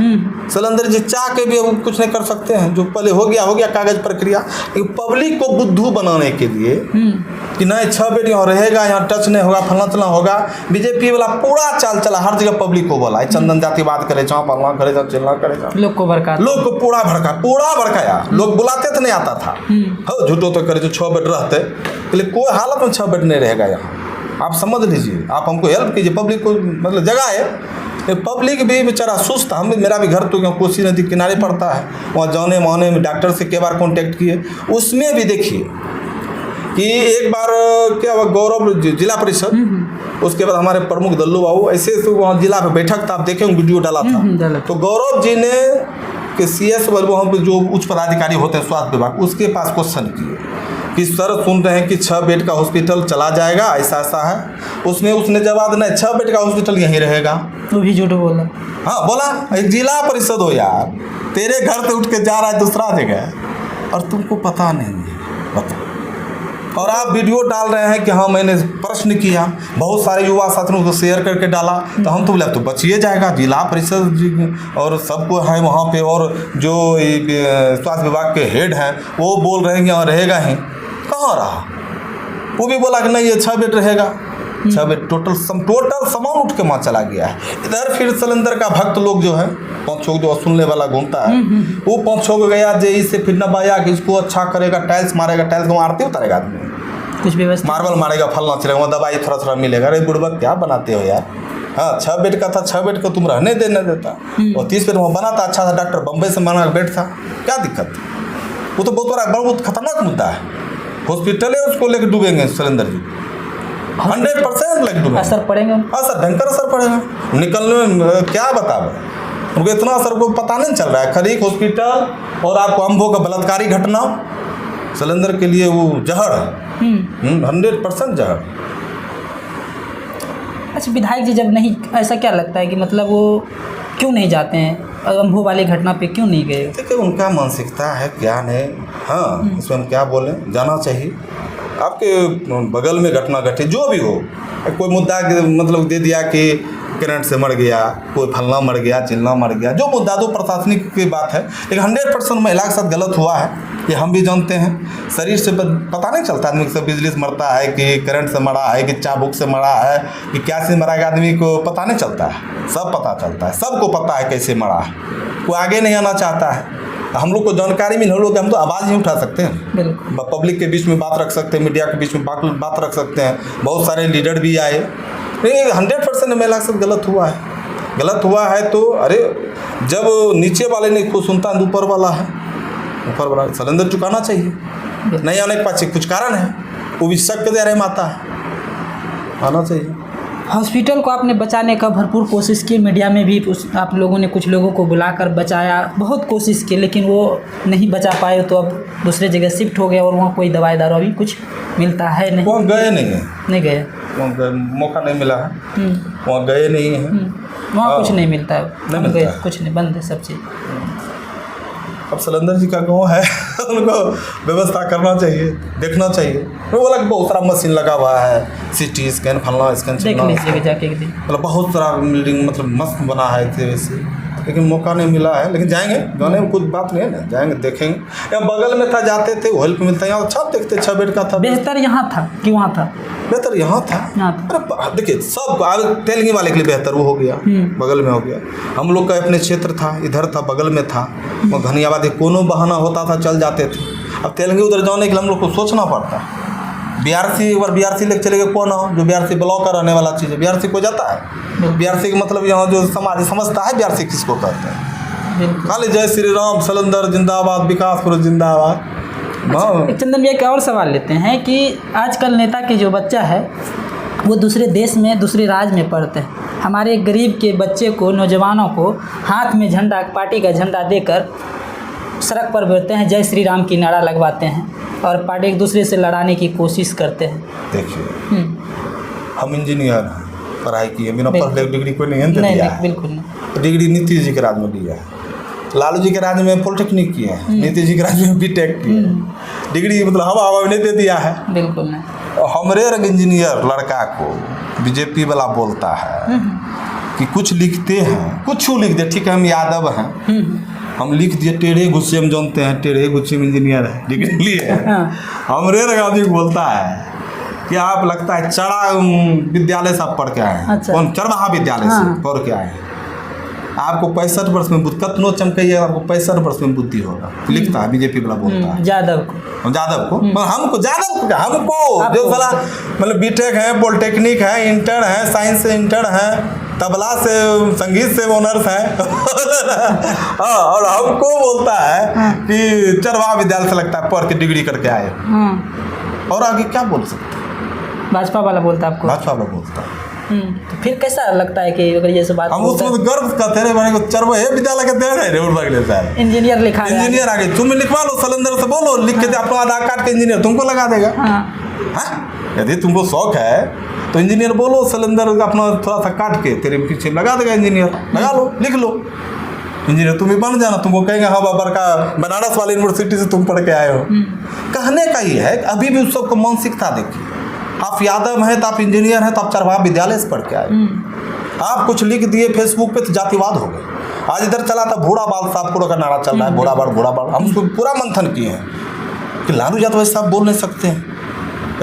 शैलेंद्र जी चाह के भी अब कुछ नहीं कर सकते हैं, जो पहले हो गया कागज प्रक्रिया। लेकिन पब्लिक को बुद्धू बनाने के लिए कि नहीं 6 बेड यहाँ रहेगा, यहाँ टच नहीं होगा, फलना चलना होगा, बीजेपी वाला पूरा चाल चला, हर जगह पब्लिक को बोला चंदन जातिवाद करे, जहाँ फलना करे, जहाँ चिल्ला करे, लोग को पूरा भड़काया। लोग बुलाते तो नहीं आता था, हो झूठो तो करे जो 6 बेड रहते, लेकिन कोई हालत में 6 बेड नहीं रहेगा यहाँ। आप समझ लीजिए, आप हमको हेल्प कीजिए, पब्लिक को मतलब जगह है, पब्लिक भी बेचारा सुस्त। मेरा भी घर तो कोसी नदी किनारे पड़ता है, वहाँ जाने माने में डॉक्टर से कई बार कॉन्टेक्ट किए, उसमें भी देखिए कि एक बार क्या हुआ, गौरव जिला परिषद, उसके बाद हमारे प्रमुख दल्लू बाबू, ऐसे तो वहाँ जिला पे बैठक था, आप देखे वीडियो डाला था। तो गौरव जी ने कि CS वहाँ पे जो उच्च पदाधिकारी होते हैं स्वास्थ्य विभाग, उसके पास क्वेश्चन किए कि सर सुन रहे हैं कि 6 बेड का हॉस्पिटल चला जाएगा, ऐसा है। उसने जवाब नहीं, 6 बेड का हॉस्पिटल यहीं रहेगा। तो भी झूठ बोला। हाँ बोला, एक जिला परिषद हो यार, तेरे घर से उठ के जा रहा है दूसरा जगह और तुमको पता नहीं है, बताओ। और आप वीडियो डाल रहे हैं कि हाँ मैंने प्रश्न किया, बहुत सारे युवा साथियों को शेयर करके डाला, तो हम तो बोले तो बचिए जाएगा, जिला परिषद और सबको है वहाँ पे, और जो स्वास्थ्य विभाग के हेड हैं वो बोल रहे हैं कि यहाँ रहेगा ही, कहाँ रहा। वो भी बोला कि नहीं ये 6 बेड रहेगा, 6 बेड टोटल सामान उठ के वहाँ चला गया है। इधर फिर शैलेंद्र का भक्त लोग जो है 5-6 जो सुनने वाला घूमता है, वो 5-6 को गया जे इससे फिर नबाया कि इसको अच्छा करेगा, टाइल्स मारेगा, टाइल्स को आरती उतारेगा आदमी, कुछ व्यवस्था मार्बल मारेगा, फलना चलेगा, वहाँ दवाई थोड़ा मिलेगा। अरे बुढ़बक क्या बनाते हो यार। हाँ 6 बेड का था, 6 बेड को तुम रहने देता, और 30 बेड वहाँ बना था, अच्छा था, डॉक्टर बम्बई से बना बेड था, क्या दिक्कत। वो तो बहुत खतरनाक मुद्दा है। हॉस्पिटल है उसको लेकर डूबेंगे शैलेंद्र जी, 100% लेकर डूबेंगे। असर पड़ेगा, असर भयंकर असर पड़ेगा, निकलने में क्या बतावे उनको, इतना असर को पता नहीं चल रहा है। खरीक हॉस्पिटल और आपको अम्बो का बलात्कारी घटना शैलेंद्र के लिए वो जहर है, 100% जहर। अच्छा विधायक जी जब नहीं, ऐसा क्या लगता है कि मतलब वो क्यों नहीं जाते हैं, अम्बो वाली घटना पे क्यों नहीं गए? देखिए उनका मानसिकता है, ज्ञान है, हाँ इसमें हम क्या बोलें, जाना चाहिए। आपके बगल में घटना घटे जो भी हो, कोई मुद्दा मतलब दे दिया कि करंट से मर गया, कोई फलना मर गया, चिल्ला मर गया, जो मुद्दा तो प्रशासनिक की बात है, लेकिन 100% महिला के साथ गलत हुआ है, ये हम भी जानते हैं। शरीर से पता नहीं चलता आदमी से बिजली से मरता है कि करंट से मरा है कि चाबुक से मरा है कि क्या से मरा है, आदमी को पता नहीं चलता है, सब पता चलता है, सबको पता है कैसे मरा है, कोई आगे नहीं आना चाहता है। हम लोग को जानकारी मिले, हम लोग हम तो आवाज़ नहीं उठा सकते हैं, बिल्कुल। पब्लिक के बीच में बात रख सकते हैं, मीडिया के बीच में बात रख सकते हैं। बहुत सारे लीडर भी आए, लेकिन 100% महिला के साथ गलत हुआ है। गलत हुआ है तो अरे जब नीचे वाले नहीं खुद सुनता है, ऊपर वाला है, ऊपर वाला सिलेंडर चुकाना चाहिए। नहीं आने के पास कुछ कारण है, वो भी शक दे रहे माता है, आना चाहिए। हॉस्पिटल को आपने बचाने का भरपूर कोशिश की, मीडिया में भी आप लोगों ने कुछ लोगों को बुलाकर बचाया, बहुत कोशिश की, लेकिन वो नहीं बचा पाए, तो अब दूसरे जगह शिफ्ट हो गए और वहाँ कोई दवाई दारू अभी कुछ मिलता है नहीं? वहाँ गए नहीं है, नहीं गए, वहाँ मौका नहीं मिला है, वहाँ गए नहीं हैं, वहाँ कुछ नहीं मिलता है, नहीं हम मिलता गए है। कुछ नहीं, बंद है सब चीज़। अब सिलेंडर जी का गाँव है उनको व्यवस्था करना चाहिए, देखना चाहिए। वो बोला कि बहुत सारा मशीन लगा हुआ है, सीटी स्कैन फलना स्कैन देख लीजिएगा जाके एक दिन। मतलब बहुत सारा बिल्डिंग मतलब मस्त बना है थे वैसे, लेकिन मौका नहीं मिला है। लेकिन जाएंगे, जाने में कुछ बात नहीं है ना, जाएंगे देखेंगे। यहाँ बगल में था, जाते थे, हेल्प मिलता है, यहाँ अच्छा देखते, 6 बेड का था। बेहतर यहाँ था कि वहाँ था? बेहतर यहाँ था। यहाँ था। अरे देखिए सब तेलंगी वाले के लिए बेहतर वो हो गया, बगल में हो गया। हम लोग का अपने क्षेत्र था, इधर था, बगल में था, वो घनियाबादी कोनो बहाना होता था चल जाते थे। अब तेलंगी उधर जाने के लिए हम लोग को सोचना पड़ता है। बीआरसी, एक बार बीआरसी लेके चले गए, कौन हो जो बीआरसी ब्लॉक का रहने वाला चीज़ है, बीआरसी को जाता है। बीआरसी का मतलब यहाँ जो समाज समझता है बीआरसी किसको कहते हैं। खाली जय श्री राम, सिलेंडर जिंदाबाद, विकासपुर जिंदाबाद। एक चंदन भैया का और सवाल लेते हैं कि आजकल नेता के जो बच्चा है वो दूसरे देश में, दूसरे राज्य में पढ़ते हैं। हमारे गरीब के बच्चे को, नौजवानों को हाथ में झंडा, पार्टी का झंडा देकर सड़क पर बैठते हैं, जय श्री राम की नारा लगवाते हैं और पार्टी एक दूसरे से लड़ाने की कोशिश करते हैं। देखिए हम इंजीनियर हैं, पढ़ाई की है, बिना पढ़े डिग्री कोई नहीं दिया है। बिल्कुल नहीं। डिग्री नीतीश जी के राज में लिया है, लालू जी के राज में पॉलिटेक्निक किए हैं, नीतीश जी के राज में बीटेक किए हैं। डिग्री मतलब हवा नहीं दे दिया है, बिल्कुल नहीं। हमरे रंग इंजीनियर लड़का को बीजेपी वाला बोलता है कि कुछ लिखते हैं, कुछ लिख दे, ठीक है हम यादव हैं, हम लिख दिए टेढ़े गुस्से में, जानते हैं टेढ़े गुस्से में इंजीनियर है, डिग्री लिए है। हमरे रंग आदमी बोलता है कि आप लगता है चढ़ा विद्यालय से आप पढ़ के आए हैं। अच्छा। कौन? चरवाहा विद्यालय से पढ़ के आए हैं। आपको 65 वर्ष में बुद्धि कतनो चमकइए, आपको 65 वर्ष में बुद्धि होगा, लिखता है बीजेपी वाला बोलता है। यादव को हमको जो साला मतलब बीटेक है, पॉलिटेक्निक है, इंटर है, साइंस से इंटर है, तबला से, संगीत से ऑनर्स है और हमको बोलता है कि चरवाहा विद्यालय से लगता है पढ़ के डिग्री करके आए। और आगे क्या बोल सकते हैं? भाजपा वाला बोलता है आपको? भाजपा वाला बोलता है। तो फिर कैसा लगता है कि अगर ये सब बात हम उसमें गर्व करते रहे, मैंने चरवाहे विद्यालय के दे रहे उड़ लेता है। इंजीनियर लिखा है, इंजीनियर आगे तुम लिखवा लो, सिलेंडर से बोलो, लिख के अपना आधार कार्ड के इंजीनियर तुमको लगा देगा। यदि तुमको शौक है तो इंजीनियर बोलो, सिलेंडर अपना थोड़ा सा काट के तेरे पीछे लगा देगा इंजीनियर, लगा लो, लिख लो, इंजीनियर तुम ही बन जाना। तुमको कहेंगे हाँ बाबर का बनारस वाली यूनिवर्सिटी से तुम पढ़ के आए हो। कहने का ही है, अभी भी उस सबको मानसिकता देखिए। आप यादव हैं तो आप इंजीनियर हैं तो आप चरवाहा विद्यालय से पढ़ के आए। आप कुछ लिख दिए फेसबुक पे तो जातिवाद हो गए। आज इधर चला था बूढ़ा बाल साहब का नारा चल रहा है, बूढ़ा बाल। हम उसको पूरा मंथन किए हैं कि लालू यादव ऐसा बोल नहीं सकते हैं,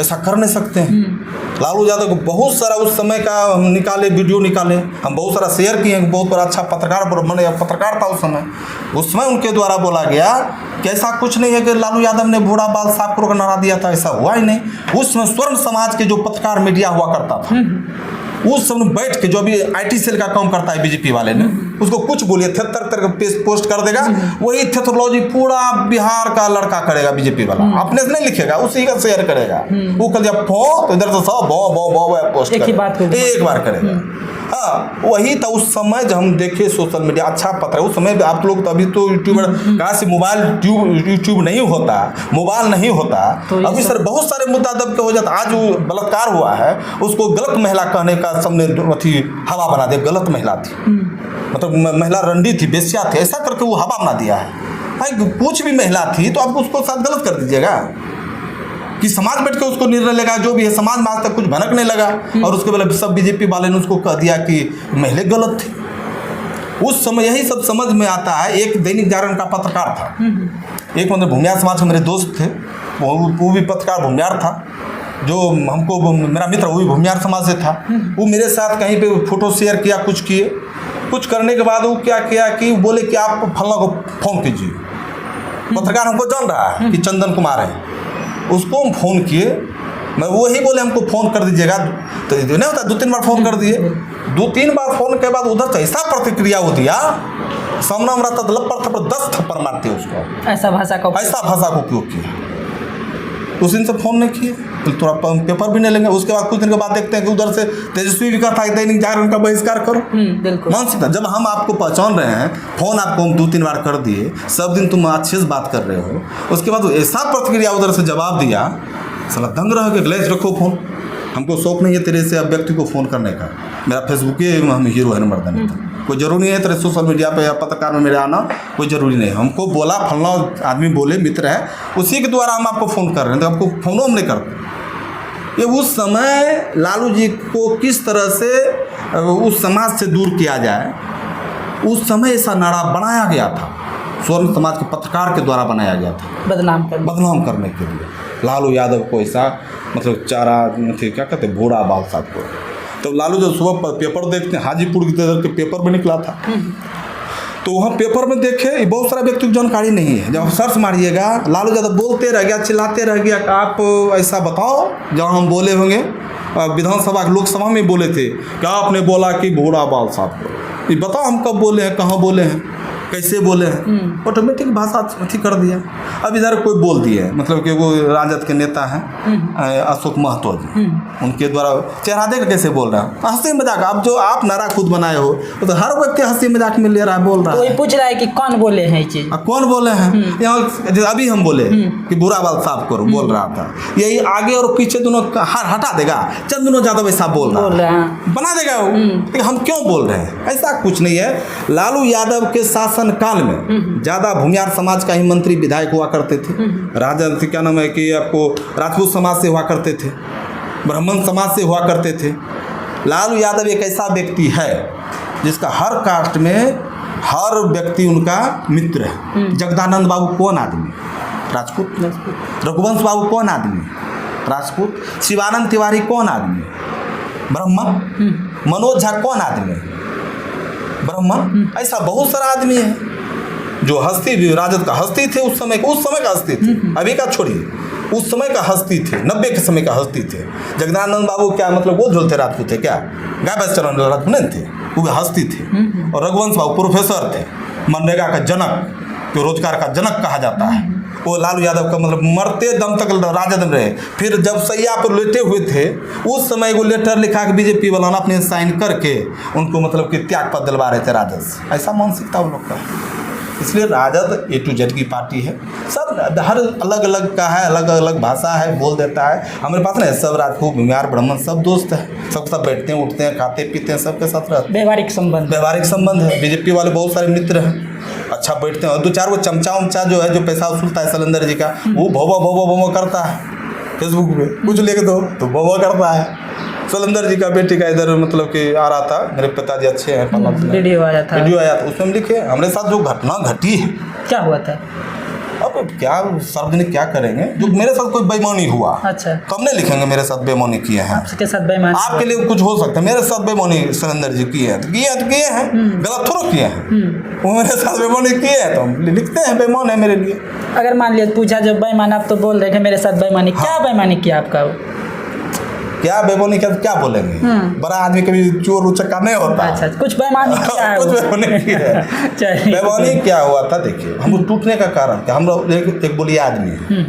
ऐसा कर नहीं सकते हैं। लालू यादव को बहुत सारा उस समय का हम निकाले, वीडियो निकाले, हम बहुत सारा शेयर किए हैं। बहुत बड़ा अच्छा पत्रकार था उस समय उनके द्वारा बोला गया कि ऐसा कुछ नहीं है कि लालू यादव ने बूढ़ा बाल साहब का नारा दिया था, ऐसा हुआ ही नहीं। उस समय स्वर्ण समाज के जो पत्रकार मीडिया हुआ करता था, उस समय बैठ के जो अभी IT सेल का काम करता है बीजेपी वाले ने, उसको कुछ बोलिए 73 पोस्ट कर देगा, वही थेथोलॉजी पूरा बिहार का लड़का करेगा बीजेपी वाला, अपने से नहीं लिखेगा, उसी का शेयर करेगा। वो कर दिया फो तो इधर से सब पोस्ट एक बार करेगा। हाँ वही था उस समय जब हम देखे सोशल मीडिया अच्छा पत्र है। उस समय आप लोग तो अभी तो यूट्यूबर कहाँ से मोबाइल यूट्यूब नहीं होता, मोबाइल नहीं होता, तो अभी सर बहुत सारे मुद्दा दब के हो जाता। आज वो बलात्कार हुआ है, उसको गलत महिला कहने का सबने अथी हवा बना दिया, गलत महिला थी, मतलब महिला रंडी थी, बेस्या थी, ऐसा करके वो हवा बना दिया है। भाई कुछ भी महिला थी तो आप उसको साथ गलत कर दीजिएगा कि समाज बैठ के उसको निर्णय लेगा, जो भी है समाज में आज तक कुछ भनक नहीं लगा। और उसके बाद सब बीजेपी वाले ने उसको कह दिया कि महिला गलत थी। उस समय यही सब समझ में आता है। एक दैनिक जागरण का पत्रकार था, एक मतलब भूमियार समाज के मेरे दोस्त थे, वो भी पत्रकार भूमियार था, जो हमको मेरा मित्र वो भी भूमियार समाज से था। वो मेरे साथ कहीं पे फोटो शेयर किया, कुछ किए, कुछ करने के बाद वो क्या किया कि बोले कि आप फलना को फोन कीजिए। पत्रकार हमको जान रहा है कि चंदन कुमार है, उसको हम फ़ोन किए, मैं वही बोले हमको फ़ोन कर दीजिएगा, तो नहीं होता 2-3 बार फ़ोन कर दिए, 2-3 बार फ़ोन के बाद उधर से ऐसा प्रतिक्रिया वो दिया, सामना हमारा तो लपड़ थप्पड़ 10 थप्पड़ मारते उसको, ऐसा भाषा का उपयोग किया। उस दिन से फ़ोन नहीं किए, तो थोड़ा पेपर भी नहीं लेंगे। उसके बाद कुछ दिन के बाद देखते हैं कि उधर से तेजस्वी भी कहता है दैनिक जागरण का बहिष्कार करो। बिल्कुल मानसिकता, जब हम आपको पहचान रहे हैं, फ़ोन आपको हम 2-3 बार कर दिए, सब दिन तुम अच्छे से बात कर रहे हो, उसके बाद ऐसा प्रतिक्रिया उधर से जवाब दिया, साला दंग रह के ग्लेज रखो फ़ोन, हमको शौक नहीं है तेरे से अब व्यक्ति को फ़ोन करने का, मेरा फेसबुक हम हीरो है नंबर देने का, कोई ज़रूरी नहीं है तेरे सोशल मीडिया पे या पत्रकार में मेरे आना, कोई ज़रूरी नहीं। हमको बोला फलना आदमी बोले मित्र है, उसी के द्वारा हम आपको फ़ोन कर रहे हैं, तो आपको फ़ोन हम नहीं करते। ये उस समय लालू जी को किस तरह से उस समाज से दूर किया जाए, उस समय ऐसा नारा बनाया गया था, स्वर्ण समाज के पत्रकार के द्वारा बनाया गया था, बदनाम करने के लिए लालू यादव को ऐसा, मतलब चारा क्या कहते हैं, घोड़ा बाल साहब को। तो लालू जब सुबह पेपर देखते हैं, हाजीपुर की तरफ के पेपर में निकला था, तो वहाँ पेपर में देखे बहुत सारा व्यक्ति की जानकारी नहीं है। जब सर्च मारिएगा, लालू यादव बोलते रह गया, चिल्लाते रह गया कि आप ऐसा बताओ जहाँ हम बोले होंगे, विधानसभा लोकसभा में बोले थे, क्या आपने बोला कि घोड़ा बाल साहब को, ये बताओ हम कब बोले हैं, कहाँ बोले हैं, कैसे बोले हैं, ऑटोमेटिक भाषा अथी कर दिया। अब इधर कोई बोल दिए, मतलब कि वो राजद के नेता हैं अशोक महतो जी, उनके द्वारा चेहरा देख कैसे बोल रहा है, हंसी मजाक। अब जो आप नारा खुद बनाए हो, तो हर व्यक्ति हंसी मजाक में ले रहा है, बोल रहा है। कोई पूछ रहा है कि कौन बोले हैं ये चीज़, कौन बोले हैं, यहाँ अभी हम बोले कि बुरा बाल साफ करो, बोल रहा था, यही आगे और पीछे दोनों हटा देगा, चंदन यादव ऐसा बोल रहा है, बना देगा वो, लेकिन हम क्यों बोल रहे हैं, ऐसा कुछ नहीं है। लालू यादव के शासन काल में ज़्यादा भूमियार समाज का ही मंत्री विधायक हुआ करते थे, राजद क्या नाम है कि आपको राजपूत समाज से हुआ करते थे, ब्राह्मण समाज से हुआ करते थे। लालू यादव एक ऐसा व्यक्ति है जिसका हर कास्ट में हर व्यक्ति उनका मित्र है। जगदानंद बाबू कौन आदमी, राजपूत। रघुवंश बाबू कौन आदमी, राजपूत। शिवानंद तिवारी कौन आदमी, ब्राह्मण। मनोज झा कौन आदमी, ब्राह्मण। ऐसा बहुत सारा आदमी है जो हस्ती भी राजद का हस्ती थे, उस समय का हस्ती थे, अभी का छोड़िए, उस समय का हस्ती थे, 90 के समय का हस्ती थे। जगदानंद बाबू क्या मतलब वो झोल थे, राजपूत थे क्या, गाय भैंस चराने वाले राजपूत नहीं थे, वो हस्ती थे। और रघुवंश बाबू प्रोफेसर थे, मनरेगा का जनक, जो रोजगार का जनक कहा जाता है, वो लालू यादव का मतलब मरते दम तक राजद में रहे। फिर जब सैया पर लेटे हुए थे, उस समय वो लेटर लिखा कि बीजेपी वाला अपने साइन करके उनको मतलब कि त्याग पत्र दिलवा रहे थे राजद से। ऐसा मानसिकता उन लोग का है। इसलिए राजद A to Z की पार्टी है, सब हर अलग अलग का है, अलग अलग भाषा है, बोल देता है। हमारे पास ना सब राजपूत भूमियार ब्राह्मण सब दोस्त है, सब सब बैठते हैं, उठते हैं, खाते पीते हैं, सबके साथ रहते हैं, व्यवहारिक संबंध है। बीजेपी वाले बहुत सारे मित्र हैं, अच्छा बैठते हैं। और 2-4 वो चमचा उमचा जो है, जो पैसा वसूलता है सलेंदर जी का, वो भोवा करता है फेसबुक पे, कुछ लेके दो तो भोवा करता है। सलेंदर जी का बेटी का इधर मतलब कि आ रहा था, मेरे पिताजी अच्छे हैं, वीडियो आया था, उसमें हम लिखे हमारे साथ जो घटना घटी है, क्या हुआ था। अब क्या सार्वजनिक क्या करेंगे, जो मेरे साथ कोई बेईमानी हुआ, अच्छा, तो हम नहीं लिखेंगे मेरे साथ बेईमानी किए हैं, आपके साथ बेईमानी, आपके लिए कुछ हो सकता है, मेरे साथ बेईमानी सलेंदर जी किए हैं, तो किए हैं, गलत थोड़ा किए हैं, वो मेरे साथ बेईमानी किए हैं, तो हम लिखते हैं बेईमान है मेरे लिए। अगर मान लिया पूछा जब बेईमान, आप तो बोल रहे थे मेरे साथ बेईमानी, क्या बेईमानी किया आपका, क्या बेईमानी किया, क्या बोलेंगे, बड़ा आदमी कभी चोर उचक्का नहीं होता। अच्छा, कुछ बेईमानी किया है, कुछ बेईमानी किया है। बेईमानी क्या हुआ था, देखिए हम लोग टूटने का कारण क्या, हम लोग एक बोलिया आदमी है,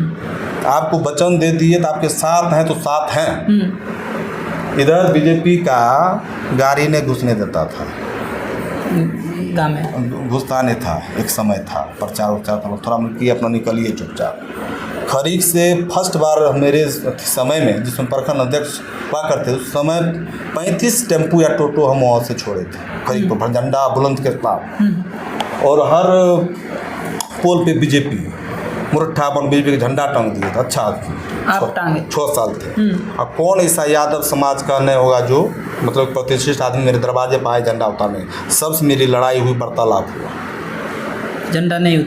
आपको वचन दे दिए तो आपके साथ हैं तो साथ हैं। इधर बीजेपी का गाड़ी ने घुसने देता था, गाँव में घुसता नहीं था, एक समय था, प्रचार था, थोड़ा मिलकर अपना निकलिए चुपचाप। खरीक से फर्स्ट बार मेरे समय में, जिसमें प्रखंड अध्यक्ष हुआ करते, उस समय 35 टेम्पू या टोटो हम वहाँ से छोड़े थे खरीक पर, झंडा बुलंद के साथ, और हर पोल पे बीजेपी मुरट्ठा अपन बीजेपी का झंडा टांग दिए थे। अच्छा, आप टांगे 6 साल थे। अब कौन ऐसा यादव समाज का नहीं होगा जो मतलब प्रतिष्ठित आदमी मेरे दरवाजे पर आए झंडा उतारने, सबसे मेरी लड़ाई हुई, वार्तालाप हुआ, झंडा नहीं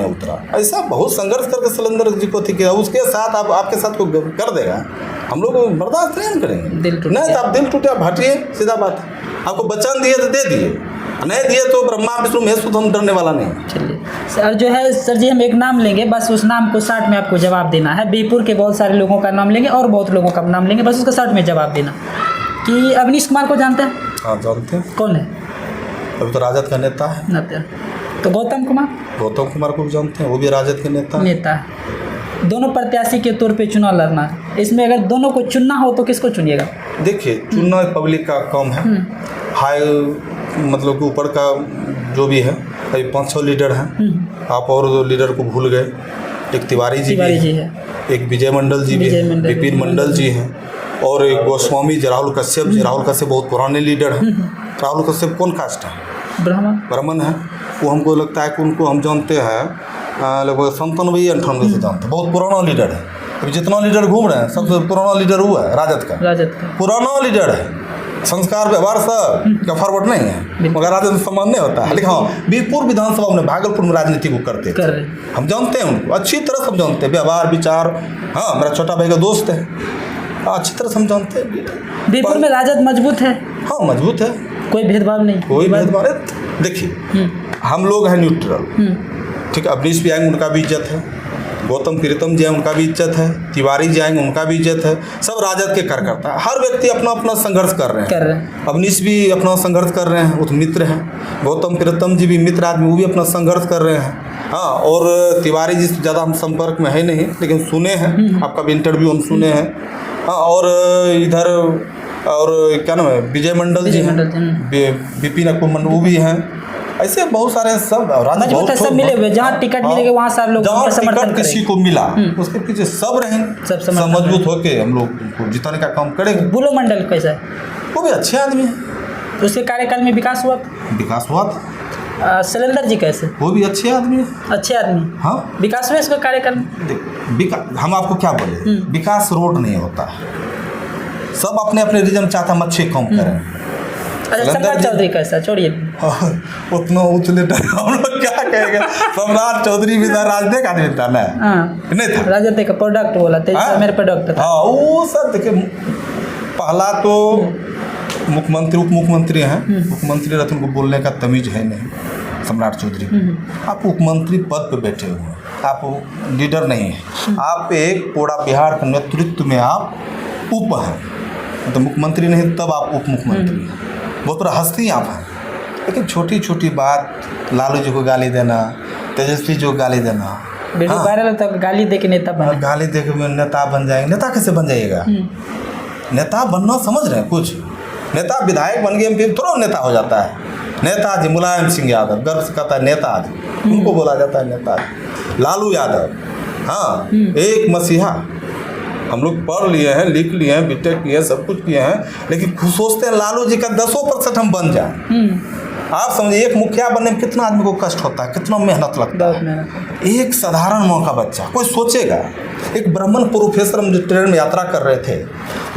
उतरा। ऐसा बहुत संघर्ष करके सलेंदर जी को किया, उसके साथ आपके साथ कोई कर देगा, हम लोग बर्दाश्त नहीं करेंगे, नहीं तो आप दिल टूटे, आप हटिए, सीधा बात। आपको वचन दिए तो दे दिए, नहीं दिए तो ब्रह्मा विष्णु महेश तो हम डरने वाला नहीं। चलिए सर, जो है सर जी हम एक नाम लेंगे, बस उस नाम को शॉर्ट में आपको जवाब देना है। बीरपुर के बहुत सारे लोगों का नाम लेंगे और बहुत लोगों का नाम लेंगे, बस उसका शॉर्ट में जवाब देना। कि अवनीश कुमार को जानते हैं? हाँ जानते हैं। कौन है? अभी तो राजद का नेता है। नेता। तो गौतम कुमार को भी जानते हैं, वो भी राजद के नेता है। दोनों प्रत्याशी के तौर पे चुनाव लड़ना है, इसमें अगर दोनों को चुनना हो तो किसको चुनिएगा? देखिए चुनना पब्लिक का काम है। हाई मतलब कि ऊपर का जो भी है, अभी 5-6 लीडर हैं। आप और 2 लीडर को भूल गए। एक तिवारी जी है, एक विजय मंडल जी भी हैं, विपिन मंडल जी हैं, और एक गोस्वामी जी, राहुल कश्यप जी। राहुल कश्यप बहुत पुराने लीडर हैं। राहुल कश्यप कौन कास्ट है? ब्राह्मण है। वो हमको लगता है कि उनको हम जानते हैं लगभग 97-98 से जानते हैं। बहुत पुराना लीडर है। अभी जितना लीडर घूम रहे हैं सबसे पुराना लीडर हुआ है राजद का। पुराना लीडर है। संस्कार व्यवहार सब का फॉरवर्ड नहीं है, मगर राजद में सम्मान नहीं होता है। लेकिन हाँ, बीरपुर विधानसभा में भागलपुर में राजनीति को करते थे, हम जानते हैं उनको अच्छी तरह से, हम जानते हैं व्यवहार विचार। हाँ, मेरा छोटा भाई का दोस्त है, अच्छी तरह से हम जानते हैं। बीरपुर में राजद मजबूत है। हाँ मजबूत है, कोई भेदभाव नहीं। कोई भेदभाव। देखिए हम लोग हैं न्यूट्रल, ठीक है। अवनीश भी आएंगे उनका भी इज्जत है, गौतम प्रीतम जी आएंगे उनका भी इज्जत है, तिवारी जी आएंगे उनका भी इज्जत है। सब राजद के कार्यकर्ता है। हर व्यक्ति अपना अपना संघर्ष कर रहे हैं। अवनीश भी अपना संघर्ष कर रहे हैं, वो तो मित्र हैं। गौतम प्रीतम जी भी मित्र आदमी, वो भी अपना संघर्ष कर रहे हैं। हाँ, और तिवारी जी से ज़्यादा हम संपर्क में है नहीं, लेकिन सुने हैं, आपका भी इंटरव्यू हम सुने हैं। हाँ, और इधर और क्या नाम है, विजय मंडल जी हैं, विपिन मंडल वो भी हैं। ऐसे बहुत सारे सब सब मिले हुए, जहाँ टिकट मिलेगा वहाँ सारे लोग टिकट किसी को मिला उसके पीछे सब रहेंगे, सब मजबूत होके हम लोग जिताने का काम करेंगे। बुलो मंडल कैसा है? वो भी अच्छे आदमी है। तो उसके कार्यकाल में विकास हुआ था। शैलेंद्र जी कैसे? वो भी अच्छे आदमी। हाँ, विकास हुआ इसका कार्यकाल में। हम आपको क्या बोले, विकास रोड नहीं होता है। सब अपने अपने रीजन चाहता हम अच्छे काम करें। अच्छा, सम्राट चौधरी कैसा? छोड़िए उतना उछले हम लोग क्या कहेंगे। सम्राट चौधरी भी था राजद का आदमी था ना? नहीं था, राजद का प्रोडक्ट बोला था, मेरे प्रोडक्ट था। हाँ, वो सब देखिए, पहला तो मुख्यमंत्री उप मुख्यमंत्री हैं। मुख्यमंत्री रहते उनको बोलने का तमीज है नहीं। सम्राट चौधरी आप मुख्यमंत्री पद पे बैठे हुए हैं, आप लीडर नहीं हैं। आप एक पूरा बिहार के नेतृत्व में आप उप हैं, तो मुख्यमंत्री नहीं तब आप उप मुख्यमंत्री हैं। बहुत बड़ा हस्ती आप हैं। लेकिन छोटी छोटी बात, लालू जी को गाली देना, तेजस्वी जी को गाली देना, वीडियो वायरल होता है, गाली दे के नेता बन, गाली दे के नेता बन जाएंगे। नेता कैसे बन जाइएगा? नेता बनना समझ रहे हैं कुछ? नेता विधायक बन गए फिर थोड़ा नेता हो जाता है। नेताजी मुलायम सिंह यादव गर्व से कहता है नेताजी, उनको बोला जाता है नेताजी। लालू यादव, हाँ, एक मसीहा। हम लोग पढ़ लिए हैं, लिख लिए हैं, बीटेक किए हैं, सब कुछ किए हैं, लेकिन सोचते हैं लालू जी का 100% हम बन जाए। आप समझिए, एक मुखिया बनने में कितना आदमी को कष्ट होता है, कितना मेहनत लगता है। एक साधारण मौका बच्चा कोई सोचेगा। एक ब्राह्मण प्रोफेसर, हम जो ट्रेन में यात्रा कर रहे थे,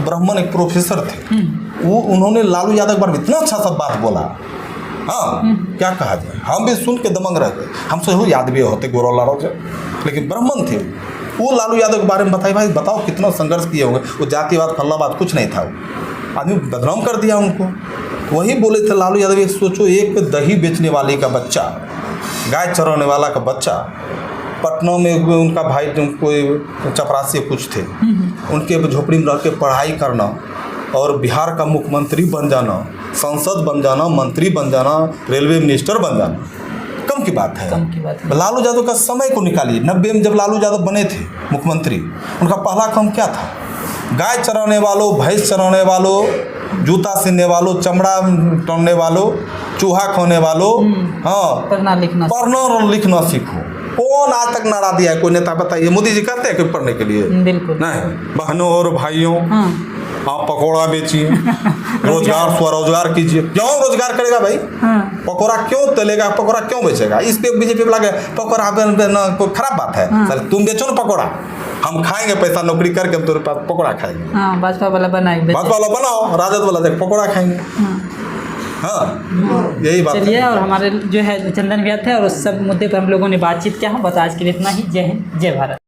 ब्राह्मण एक प्रोफेसर थे, वो उन्होंने लालू यादव के बारे में इतना अच्छा सब बात बोला। हाँ, क्या कहा जाए, हम भी सुन के दमंग रह गए। हमसे हो याद भी होते गोरोलारो से, लेकिन ब्राह्मण थे वो। लालू यादव के बारे में बताइए, भाई बताओ कितना संघर्ष किए होंगे। वो जातिवाद फल्लाबाद कुछ नहीं था, वो आदमी बदनाम कर दिया उनको। वही बोले थे लालू यादव, एक सोचो, एक दही बेचने वाले का बच्चा, गाय चराने वाला का बच्चा, पटना में उनका भाई कोई चपरासी कुछ थे, उनके झोपड़ी में रह के पढ़ाई करना और बिहार का मुख्यमंत्री बन जाना, सांसद बन जाना, मंत्री बन जाना, रेलवे मिनिस्टर बन जाना कम की बात है। लालू यादव का समय को निकालिए। 90 में जब लालू यादव बने थे मुख्यमंत्री, उनका पहला काम क्या था? गाय चराने वालों, भैंस चराने वालों, जूता सिलने वालों, चमड़ा तोड़ने वालों, चूहा खाने वालों, हाँ, पढ़ना लिखना सीखो। कौन आज तक नारा दिया है? कोई नेता बताइए। मोदी जी कहते हैं कि पढ़ने के लिए? बिल्कुल नहीं। बहनों और भाइयों, आप पकौड़ा बेचिए, रोजगार स्वरोजगार कीजिए। क्यों रोजगार करेगा भाई? पकौड़ा क्यों तलेगा? पकौड़ा क्यों बेचेगा? इस पे बीजेपी लगे पकौड़ा कोई खराब बात है? तुम बेचो ना पकौड़ा, हम खाएंगे, पैसा नौकरी करके हम तुम्हारे पास पकौड़ा खाएंगे। भाजपा वाला बनाओ, राजद वाला देख पकौड़ा खाएंगे। हाँ, यही बात चलिए। और हमारे जो है चंदन भैया थे, और उस सब मुद्दे पर हम लोगों ने बातचीत किया। बस आज के लिए इतना ही। जय हिंद, जय भारत।